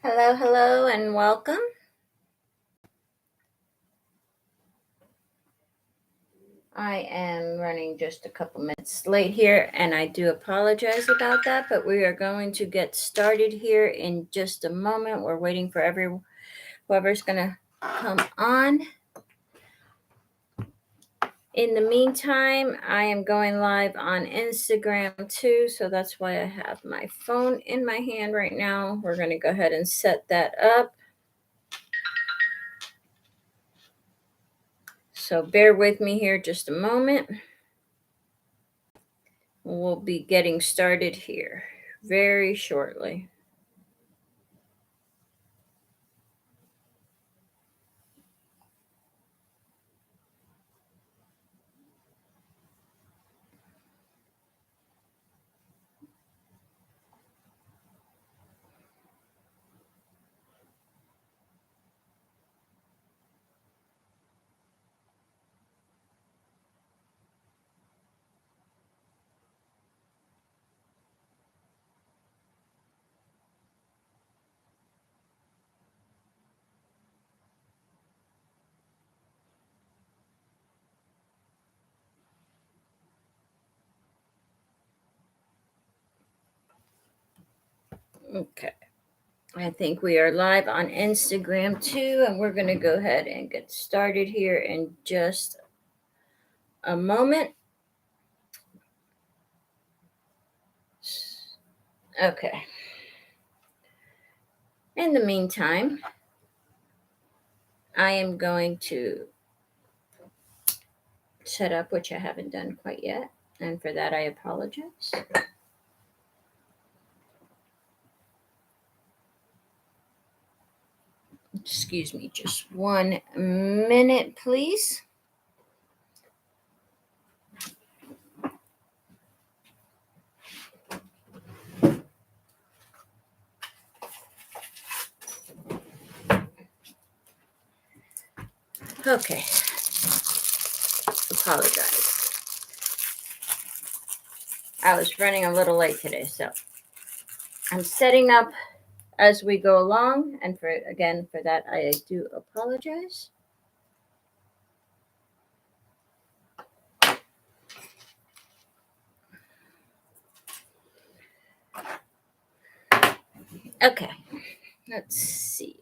Hello, hello, and welcome. I am running just a couple minutes late here, and I do apologize about that, but we are going to get started here in just a moment. We're waiting for whoever's going to come on. In the meantime, I am going live on Instagram too, so that's why I have my phone in my hand right now. We're going to go ahead and set that up. So bear with me here just a moment. We'll be getting started here very shortly. Okay. I think we are live on Instagram too, and we're going to go ahead and get started here in just a moment. Okay. In the meantime, I am going to set up, which I haven't done quite yet, and for that I apologize. Excuse me, just 1 minute, please. Okay. Apologize. I was running a little late today, so I'm setting up as we go along, and for that I do apologize. Okay, let's see.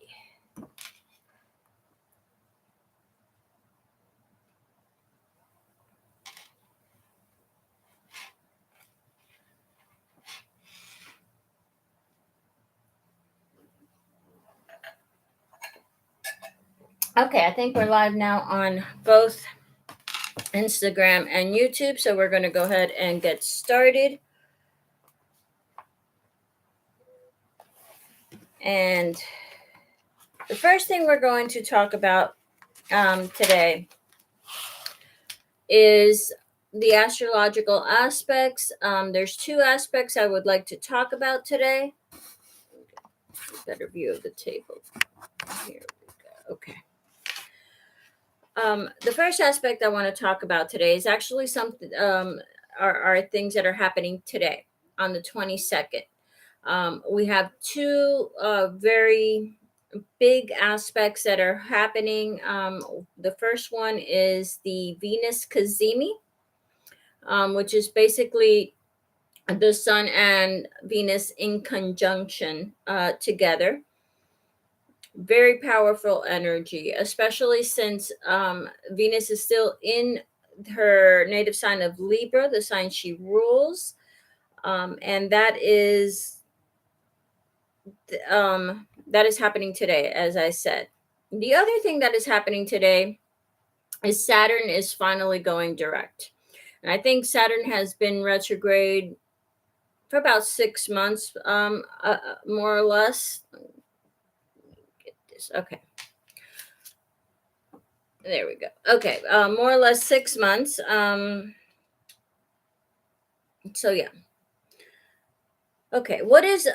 Okay, I think we're live now on both Instagram and YouTube, so we're going to go ahead and get started. And the first thing we're going to talk about today is the astrological aspects. There's 2 aspects I would like to talk about today. Better view of the table. Here we go. Okay. The first aspect I want to talk about today is actually something are things that are happening today on the 22nd. We have 2 very big aspects that are happening. The first one is the Venus Cazimi, which is basically the Sun and Venus in conjunction together. Very powerful energy, especially since Venus is still in her native sign of Libra, the sign she rules. And that is happening today, as I said. The other thing that is happening today is Saturn is finally going direct. And I think Saturn has been retrograde for about 6 months, more or less. Get this. Okay. There we go. Okay. More or less 6 months. So yeah. Okay. What is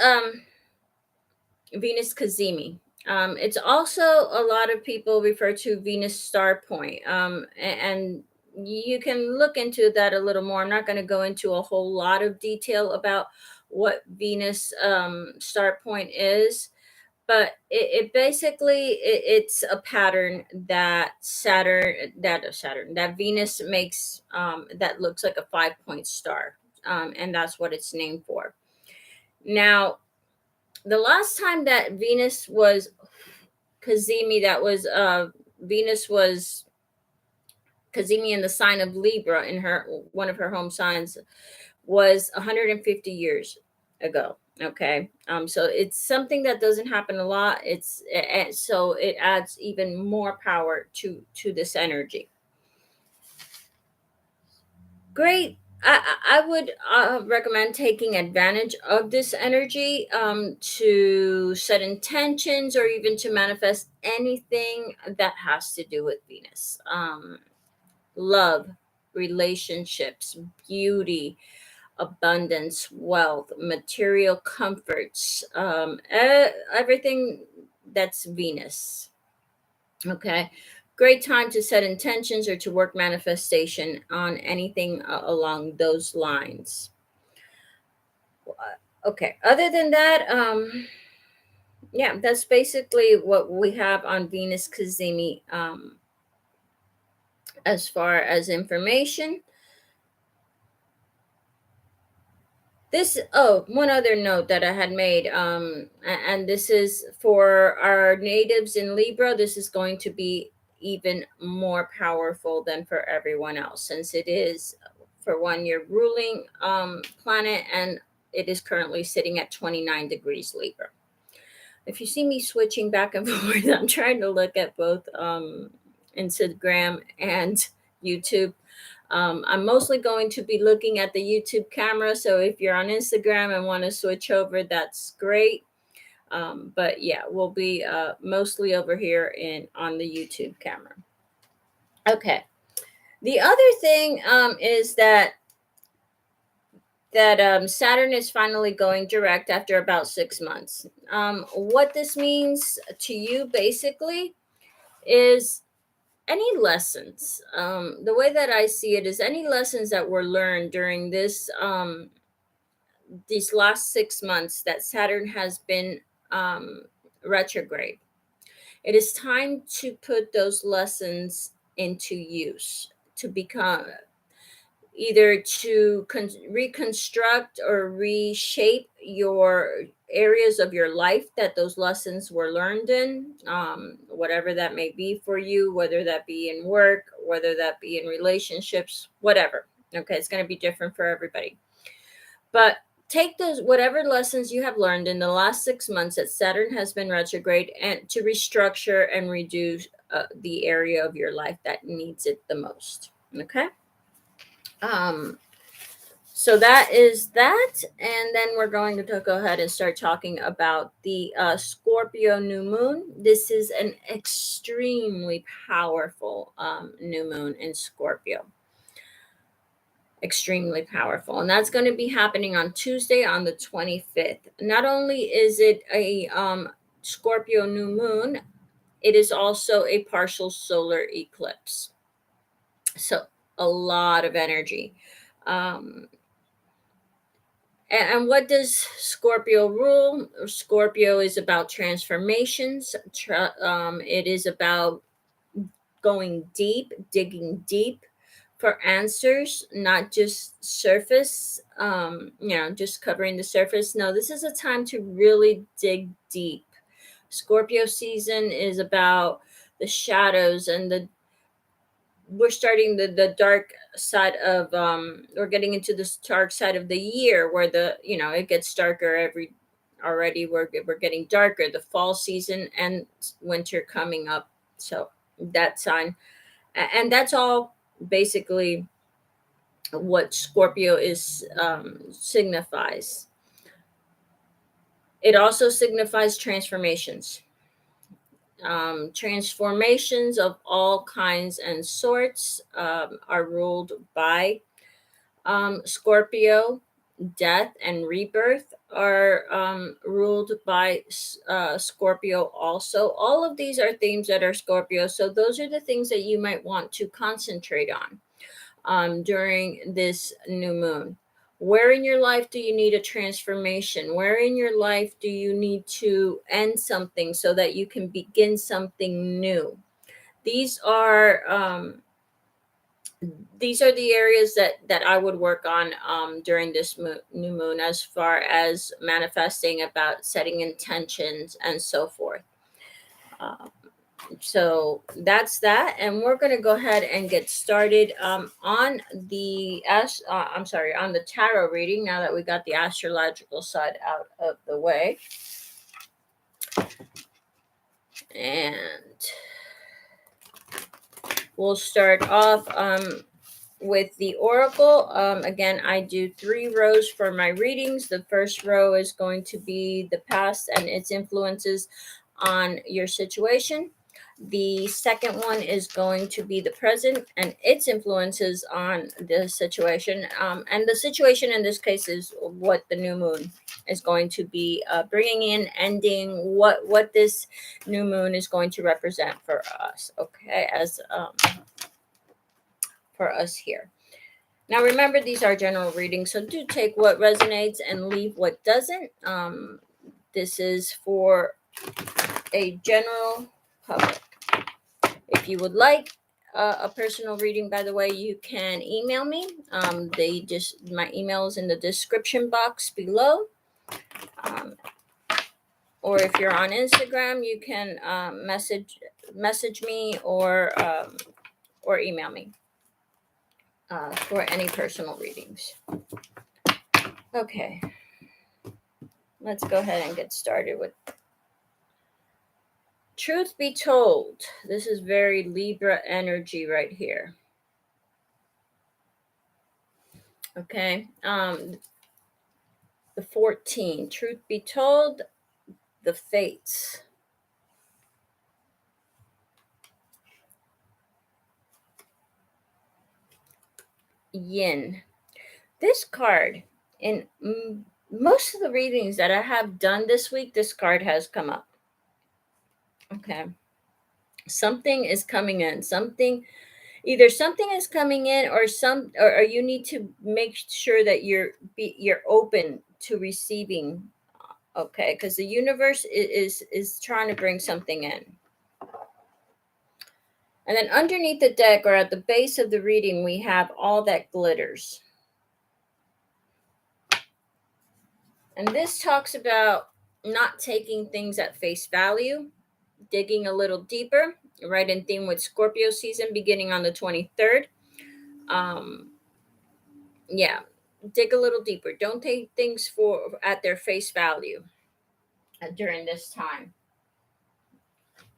Venus Cazimi? It's also a lot of people refer to Venus star point. And you can look into that a little more. I'm not going to go into a whole lot of detail about what Venus star point is, but it basically it's a pattern that Saturn that Venus makes, that looks like a 5 point star, and that's what it's named for. Now, the last time that Venus was Kazemi, that was Venus was Kazemi in the sign of Libra in her one of her home signs, was 150 years ago. Okay, so it's something that doesn't happen a lot. So it adds even more power to this energy. Great. I would recommend taking advantage of this energy, to set intentions or even to manifest anything that has to do with Venus. Love, relationships, beauty, abundance, wealth, material comforts, everything that's Venus. Okay. Great time to set intentions or to work manifestation on anything along those lines. Okay. Other than that, yeah, that's basically what we have on Venus Kazemi, as far as information. This, oh, one other note that I had made, and this is for our natives in Libra. This is going to be even more powerful than for everyone else, since it is, for one, your ruling planet, and it is currently sitting at 29 degrees Libra. If you see me switching back and forth, I'm trying to look at both Instagram and YouTube. I'm mostly going to be looking at the YouTube camera. So if you're on Instagram and want to switch over, that's great. But yeah, we'll be mostly over here in on the YouTube camera. Okay. The other thing, is that Saturn is finally going direct after about 6 months. What this means to you basically is any lessons. The way that I see it is any lessons that were learned during these last 6 months that Saturn has been um, retrograde. It is time to put those lessons into use, to become either to reconstruct or reshape your areas of your life that those lessons were learned in, whatever that may be for you, whether that be in work, whether that be in relationships, whatever. Okay, it's going to be different for everybody. But take those whatever lessons you have learned in the last 6 months that Saturn has been retrograde, and to restructure and reduce the area of your life that needs it the most. Okay. Um, so that is that. And then we're going to go ahead and start talking about the Scorpio new moon. This is an extremely powerful new moon in Scorpio. Extremely powerful. And that's going to be happening on Tuesday, on the 25th. Not only is it a Scorpio new moon, it is also a partial solar eclipse. So a lot of energy. Um, and what does Scorpio rule? Scorpio is about transformations. It is about going deep, digging deep for answers, not just surface, just covering the surface. No, this is a time to really dig deep. Scorpio season is about the shadows and the we're starting the dark side of we're getting into this dark side of the year where it gets darker every already we're getting darker, the fall season and winter coming up. So that sign, and that's all basically what Scorpio is signifies. It also signifies transformations, transformations of all kinds and sorts, are ruled by Scorpio. Death and rebirth are ruled by Scorpio also. All of these are themes that are Scorpio. So those are the things that you might want to concentrate on during this new moon. Where in your life do you need a transformation? Where in your life do you need to end something so that you can begin something new? These are the areas that I would work on during this new moon, as far as manifesting, about setting intentions and so forth. Uh, so that's that, and we're going to go ahead and get started on the on the tarot reading. Now that we got the astrological side out of the way, and we'll start off with the oracle. Again, I do 3 rows for my readings. The first row is going to be the past and its influences on your situation. The second one is going to be the present and its influences on the situation. And the situation in this case is what the new moon is going to be bringing in, ending, what this new moon is going to represent for us. Okay, as for us here. Now, remember, these are general readings, so do take what resonates and leave what doesn't. This is for a general public. If you would like a personal reading, by the way, you can email me. My email is in the description box below. Or if you're on Instagram, you can message me or email me for any personal readings. Okay, let's go ahead and get started with truth be told. This is very Libra energy right here. Okay, the 14, truth be told, the fates. Yin. This card, in most of the readings that I have done this week, this card has come up. Okay, something is coming in. Either something is coming in, or you need to make sure that you're open to receiving. Okay, because the universe is trying to bring something in. And then underneath the deck, or at the base of the reading, we have all that glitters. And this talks about not taking things at face value, digging a little deeper, right in theme with Scorpio season beginning on the 23rd. Yeah, dig a little deeper. Don't take things at their face value during this time.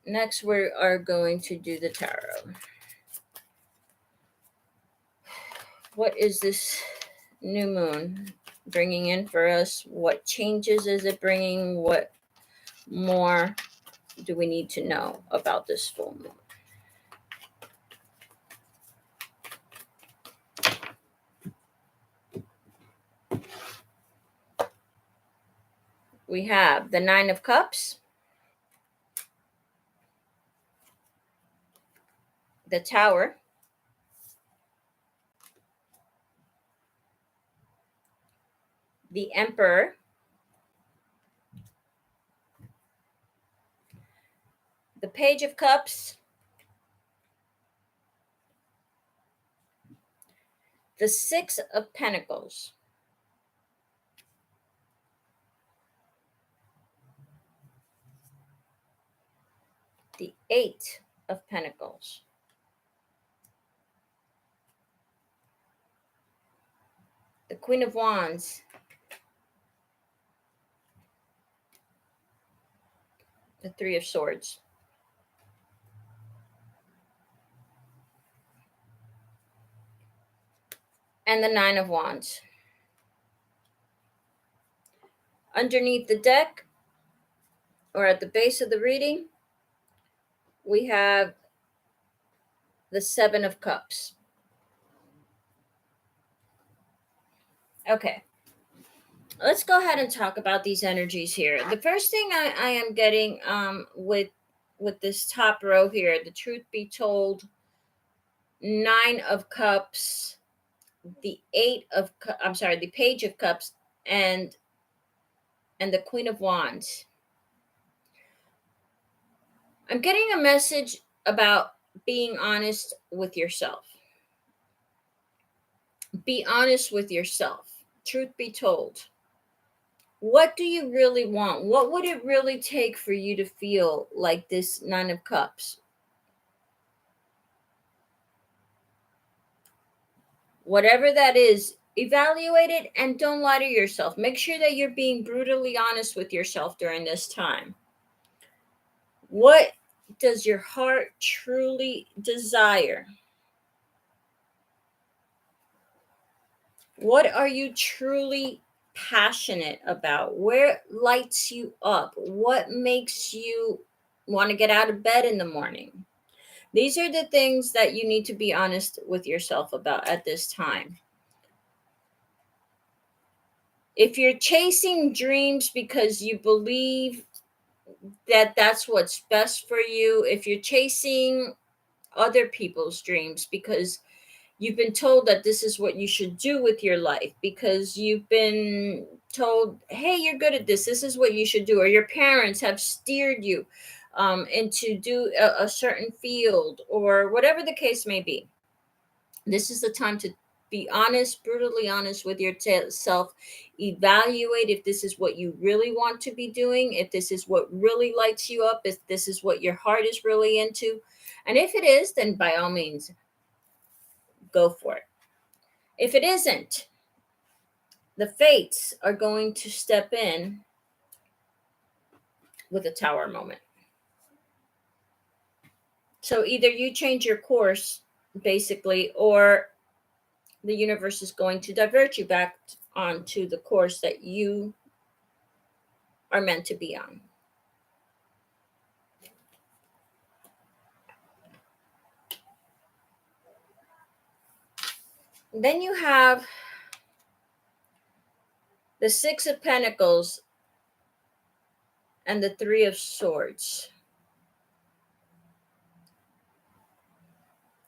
Next, we are going to do the tarot. What is this new moon bringing in for us? What changes is it bringing? What more do we need to know about this full moon? We have the 9 of Cups, the Tower, the Emperor, the Page of Cups, the 6 of Pentacles, the 8 of Pentacles, the Queen of Wands, the 3 of Swords, and the 9 of Wands. Underneath the deck, or at the base of the reading, we have the 7 of Cups. Okay, let's go ahead and talk about these energies here. The first thing I am getting with this top row here, the truth be told, 9 of Cups, the Page of Cups, and the Queen of Wands. I'm getting a message about being honest with yourself. Be honest with yourself. Truth be told. What do you really want? What would it really take for you to feel like this Nine of Cups? Whatever that is, evaluate it and don't lie to yourself. Make sure that you're being brutally honest with yourself during this time. What does your heart truly desire? What are you truly passionate about? Where lights you up? What makes you want to get out of bed in the morning? These are the things that you need to be honest with yourself about at this time. If you're chasing dreams because you believe that that's what's best for you, if you're chasing other people's dreams because you've been told that this is what you should do with your life, because you've been told, hey, you're good at this is what you should do, or your parents have steered you into do a certain field, or whatever the case may be, this is the time to be honest, brutally honest with yourself. Evaluate if this is what you really want to be doing, if this is what really lights you up, if this is what your heart is really into. And if it is, then by all means, go for it. If it isn't, the fates are going to step in with a tower moment. So either you change your course, basically, or the universe is going to divert you back onto the course that you are meant to be on. Then you have the Six of Pentacles and the Three of Swords.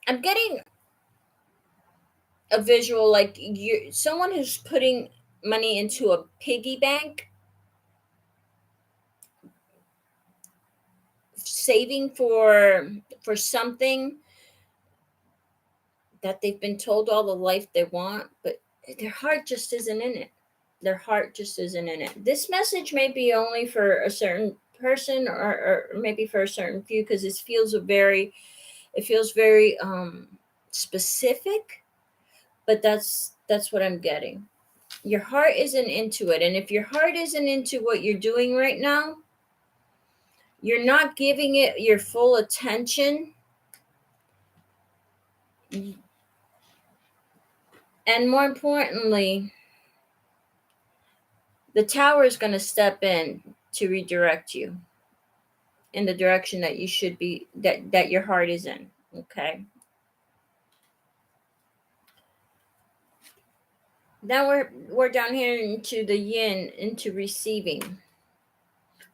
I'm getting a visual like you someone who's putting money into a piggy bank, saving for something that they've been told all the life they want, but their heart just isn't in it. Their heart just isn't in it. This message may be only for a certain person, or maybe for a certain few, because it feels very specific, but that's what I'm getting. Your heart isn't into it, and if your heart isn't into what you're doing right now, you're not giving it your full attention. And more importantly, the tower is going to step in to redirect you in the direction that you should be, that your heart is in. Okay. Now we're down here into the yin, into receiving.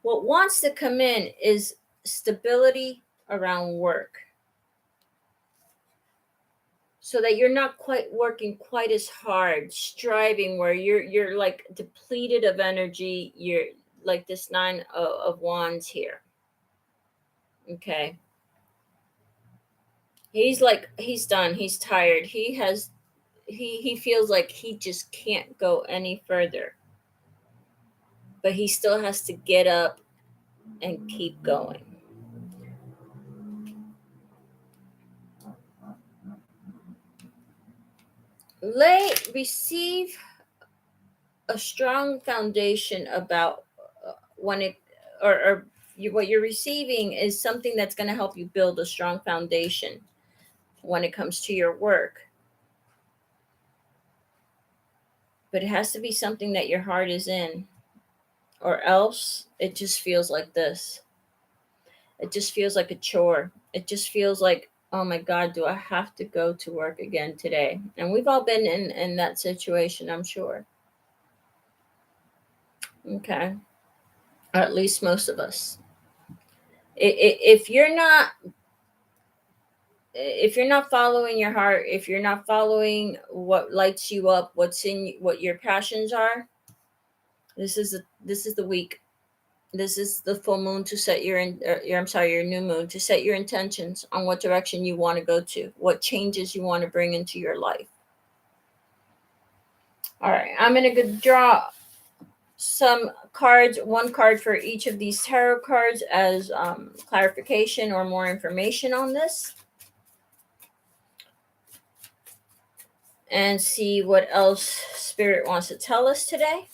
What wants to come in is stability around work, so that you're not quite working quite as hard, striving where you're like depleted of energy. You're like this Nine of Wands here. Okay. He's done. He's tired. He feels like he just can't go any further. But he still has to get up and keep going. Receive a strong foundation about when it or what you're receiving is something that's going to help you build a strong foundation when it comes to your work. But it has to be something that your heart is in, or else it just feels like this. It just feels like a chore. It just feels like, oh my God, do I have to go to work again today? And we've all been in that situation, I'm sure. Okay. Or at least most of us. If you're not, if you're not following your heart, if you're not following what lights you up, what your passions are, this is the week. This is the full moon to set your new moon to set your intentions on what direction you want to go to, what changes you want to bring into your life. All right, I'm going to draw some cards, one card for each of these tarot cards as clarification or more information on this, and see what else Spirit wants to tell us today.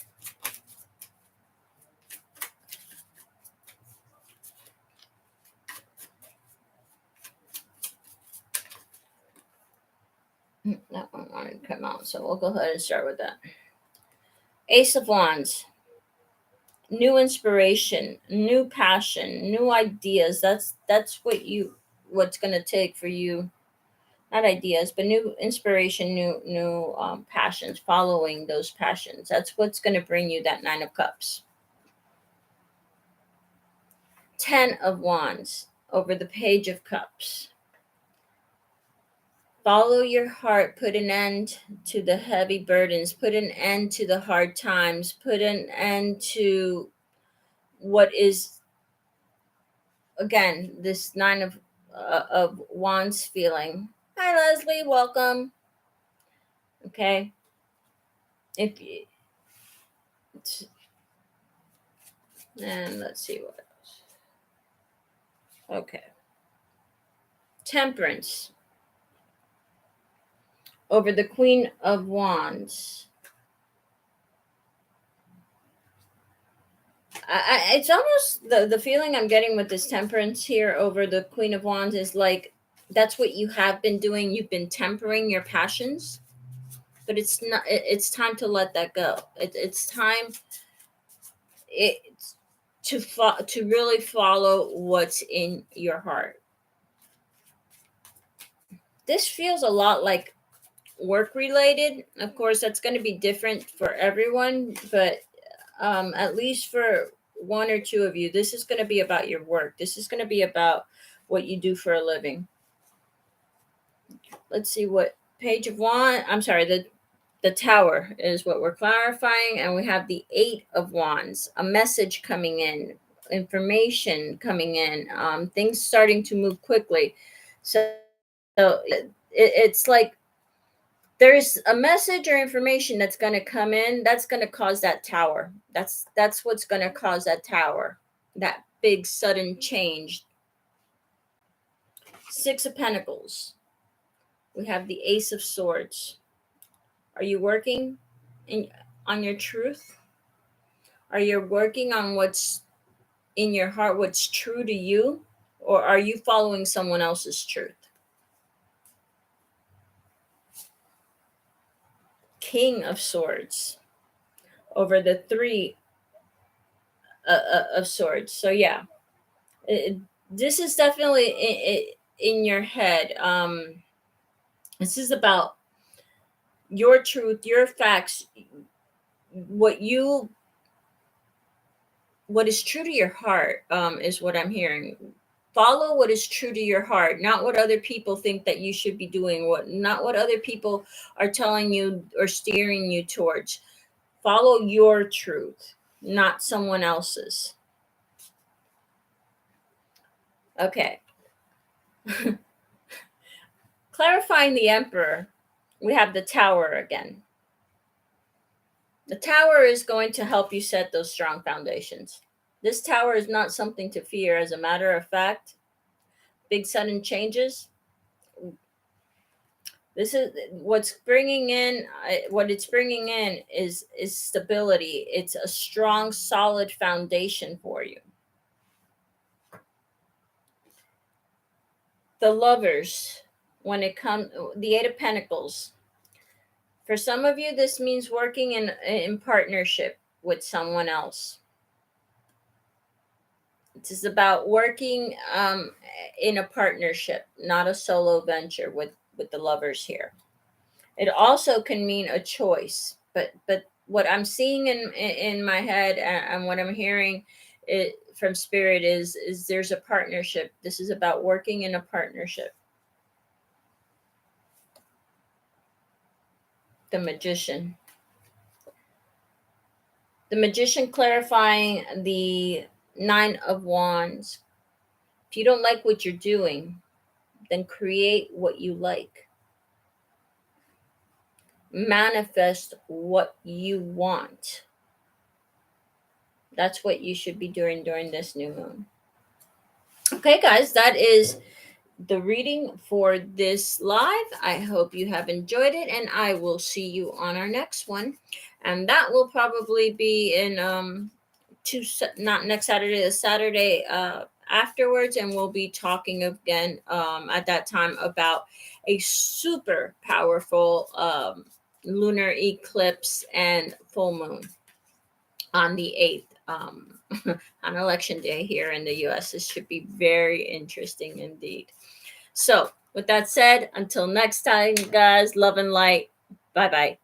That one wanted to come out, so we'll go ahead and start with that. Ace of Wands. New inspiration, new passion, new ideas. That's what's going to take for you. Not ideas, but new inspiration, new passions. Following those passions. That's what's going to bring you that Nine of Cups. 10 of Wands over the Page of Cups. Follow your heart. Put an end to the heavy burdens. Put an end to the hard times. Put an end to what is, again, this Nine of Wands feeling. Hi, Leslie. Welcome. Okay. If you, and let's see what else. Okay. Temperance over the Queen of Wands. It's almost the feeling I'm getting with this Temperance here over the Queen of Wands is like that's what you have been doing. You've been tempering your passions, but it's not. It's time to let that go. It's time. It's to really follow what's in your heart. This feels a lot like work related. Of course, that's going to be different for everyone, but at least for one or two of you, this is going to be about your work. This is going to be about what you do for a living. Let's see what Page of Wands. I'm sorry, the Tower is what we're clarifying, and we have the Eight of Wands. A message coming in, information coming in, things starting to move quickly. So it's like there's a message or information that's going to come in that's going to cause that tower. That's what's going to cause that tower, that big sudden change. Six of Pentacles. We have the Ace of Swords. Are you working on your truth? Are you working on what's in your heart, what's true to you? Or are you following someone else's truth? King of Swords over the Three of Swords. So yeah, this is definitely in your head. This is about your truth, your facts, what is true to your heart, is what I'm hearing. Follow what is true to your heart, not what other people think that you should be doing, not what other people are telling you or steering you towards. Follow your truth, not someone else's. Okay. Clarifying the Emperor, we have the Tower again. The Tower is going to help you set those strong foundations. This Tower is not something to fear. As a matter of fact, big sudden changes. This is what's bringing in. What it's bringing in is stability. It's a strong, solid foundation for you. The Lovers, when it comes, the Eight of Pentacles. For some of you, this means working in partnership with someone else. This is about working in a partnership, not a solo venture with the Lovers here. It also can mean a choice, but what I'm seeing in my head and what I'm hearing from Spirit is there's a partnership. This is about working in a partnership. the Magician. The Magician clarifying the Nine of Wands. If you don't like what you're doing, then create what you like. Manifest what you want. That's what you should be doing during this new moon. Okay, guys, that is the reading for this live. I hope you have enjoyed it, and I will see you on our next one. And that will probably be in not next Saturday, the Saturday afterwards, and we'll be talking again at that time about a super powerful lunar eclipse and full moon on the 8th. On election day here in the US. This should be very interesting indeed. So, with that said, until next time, guys, love and light. Bye bye.